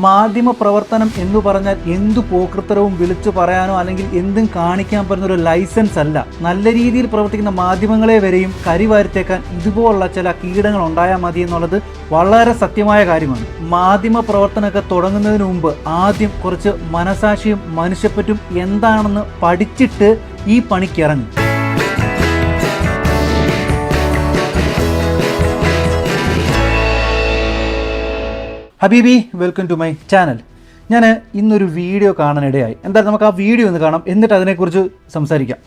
മാധ്യമ പ്രവർത്തനം എന്ന് പറഞ്ഞാൽ എന്തു പോക്കൃത്തരവും വിളിച്ചു പറയാനോ അല്ലെങ്കിൽ എന്തും കാണിക്കാൻ പറ്റുന്ന ഒരു ലൈസൻസ് അല്ല. നല്ല രീതിയിൽ പ്രവർത്തിക്കുന്ന മാധ്യമങ്ങളെ വരെയും കരിവാരിത്തേക്കാൻ ഇതുപോലുള്ള ചില കീടങ്ങൾ ഉണ്ടായാൽ മതി എന്നുള്ളത് വളരെ സത്യമായ കാര്യമാണ്. മാധ്യമ പ്രവർത്തനമൊക്കെ തുടങ്ങുന്നതിന് മുമ്പ് ആദ്യം കുറച്ച് മനസാക്ഷിയും മനുഷ്യപ്പറ്റും എന്താണെന്ന് പഠിച്ചിട്ട് ഈ പണിക്കിറങ്ങും. ഹബീബി, വെൽക്കം ടു മൈ ചാനൽ. ഞാൻ ഇന്നൊരു വീഡിയോ കാണാനിടയായി. എന്തായാലും നമുക്ക് ആ വീഡിയോ ഒന്ന് കാണാം, എന്നിട്ട് അതിനെക്കുറിച്ച് സംസാരിക്കാം.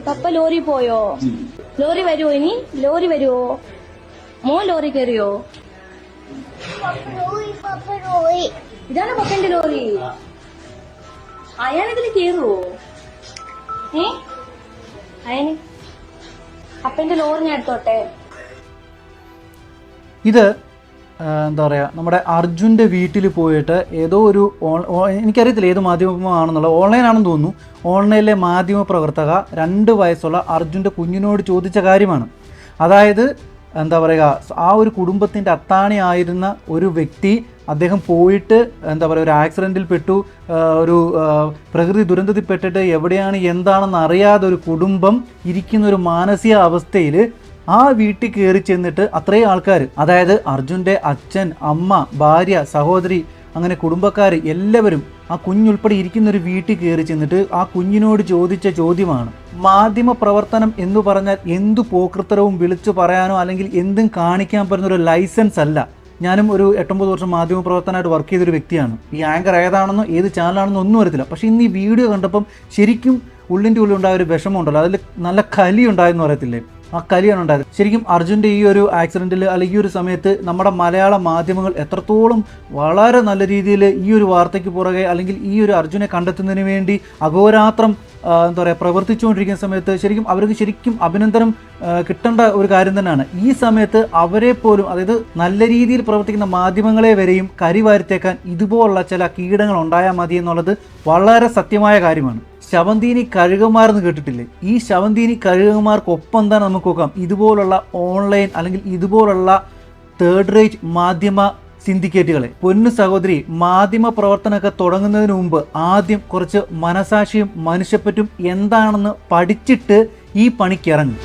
പപ്പ ലോറി പോയോ? ലോറി വരുവോ? ഇനി ലോറി വരുവോ? മോൻ ലോറി കയറിയോ? ഇതാണ് പപ്പന്റെ ലോറി. അയാളിതിൽ കയറുവോ? അപ്പന്റെ ലോറി ഞാൻ എടുത്തോട്ടെ. ഇത് എന്താ പറയുക, നമ്മുടെ അർജുൻ്റെ വീട്ടിൽ പോയിട്ട് ഏതോ ഒരു എനിക്കറിയത്തില്ല ഏത് മാധ്യമമാണെന്നുള്ളത്, ഓൺലൈനാണെന്ന് തോന്നുന്നു. ഓൺലൈനിലെ മാധ്യമ പ്രവർത്തക 2 വയസ്സുള്ള അർജുൻ്റെ കുഞ്ഞിനോട് ചോദിച്ച കാര്യമാണ്. അതായത് എന്താ പറയുക, ആ ഒരു കുടുംബത്തിൻ്റെ അത്താണി ആയിരുന്ന ഒരു വ്യക്തി, അദ്ദേഹം പോയിട്ട് എന്താ പറയുക ഒരു ആക്സിഡൻറ്റിൽ പെട്ടു, ഒരു പ്രകൃതി ദുരന്തത്തിൽ പെട്ടിട്ട് എവിടെയാണ് എന്താണെന്ന് അറിയാതെ ഒരു കുടുംബം ഇരിക്കുന്ന ഒരു മാനസിക അവസ്ഥയിൽ ആ വീട്ടിൽ കയറി ചെന്നിട്ട് അത്രയും ആൾക്കാർ, അതായത് അർജുൻ്റെ അച്ഛൻ, അമ്മ, ഭാര്യ, സഹോദരി, അങ്ങനെ കുടുംബക്കാർ എല്ലാവരും ആ കുഞ്ഞുൾപ്പെടെ ഇരിക്കുന്ന ഒരു വീട്ടിൽ കയറി ചെന്നിട്ട് ആ കുഞ്ഞിനോട് ചോദിച്ച ചോദ്യമാണ്. മാധ്യമ പ്രവർത്തനം എന്ന് പറഞ്ഞാൽ എന്തു പോക്കൃത്തരവും വിളിച്ചു പറയാനോ അല്ലെങ്കിൽ എന്തും കാണിക്കാൻ പറ്റുന്ന ഒരു ലൈസൻസ് അല്ല. ഞാനും ഒരു 8-9 വർഷം മാധ്യമ പ്രവർത്തനമായിട്ട് വർക്ക് ചെയ്തൊരു വ്യക്തിയാണ്. ഈ ആങ്കർ ഏതാണെന്നോ ഏത് ചാനലാണെന്നോ ഒന്നും അറിയത്തില്ല. പക്ഷേ ഇന്ന് ഈ വീഡിയോ കണ്ടപ്പം ശരിക്കും ഉള്ളിൻ്റെ ഉള്ളിലുണ്ടായ ഒരു വിഷമമുണ്ടല്ലോ, അതിൽ നല്ല കലി ഉണ്ടായെന്ന് പറയത്തില്ലേ, ആ കലിയാണ് ഉണ്ടായത്. ശരിക്കും അർജുൻ്റെ ഈ ഒരു ആക്സിഡൻറ്റിൽ അല്ലെങ്കിൽ ഈ ഒരു സമയത്ത് നമ്മുടെ മലയാള മാധ്യമങ്ങൾ എത്രത്തോളം വളരെ നല്ല രീതിയിൽ ഈ ഒരു വാർത്തയ്ക്ക് പുറകെ അല്ലെങ്കിൽ ഈ ഒരു അർജുനെ കണ്ടെത്തുന്നതിന് വേണ്ടി അഹോരാത്രം എന്താ പറയുക പ്രവർത്തിച്ചുകൊണ്ടിരിക്കുന്ന സമയത്ത് ശരിക്കും അഭിനന്ദനം കിട്ടേണ്ട ഒരു കാര്യം തന്നെയാണ്. ഈ സമയത്ത് അവരെ പോലും, അതായത് നല്ല രീതിയിൽ പ്രവർത്തിക്കുന്ന മാധ്യമങ്ങളെ വരെയും കരിവാരിത്തേക്കാൻ ഇതുപോലുള്ള ചില കീടങ്ങൾ ഉണ്ടായാൽ മതി എന്നുള്ളത് വളരെ സത്യമായ കാര്യമാണ്. ശവന്തീനി കഴുകന്മാരെന്ന് കേട്ടിട്ടില്ലേ? ഈ ശവന്തീനി കഴുകന്മാർക്കൊപ്പം തന്നെ നമുക്ക് നോക്കാം ഇതുപോലുള്ള ഓൺലൈൻ അല്ലെങ്കിൽ ഇതുപോലുള്ള തേർഡ് റേറ്റ് മാധ്യമ സിൻഡിക്കേറ്റുകളെ. പൊന്നു സഹോദരി, മാധ്യമ പ്രവർത്തനമൊക്കെ തുടങ്ങുന്നതിന് മുമ്പ് ആദ്യം കുറച്ച് മനസാക്ഷിയും മനുഷ്യപ്പറ്റും എന്താണെന്ന് പഠിച്ചിട്ട് ഈ പണിക്കിറങ്ങും.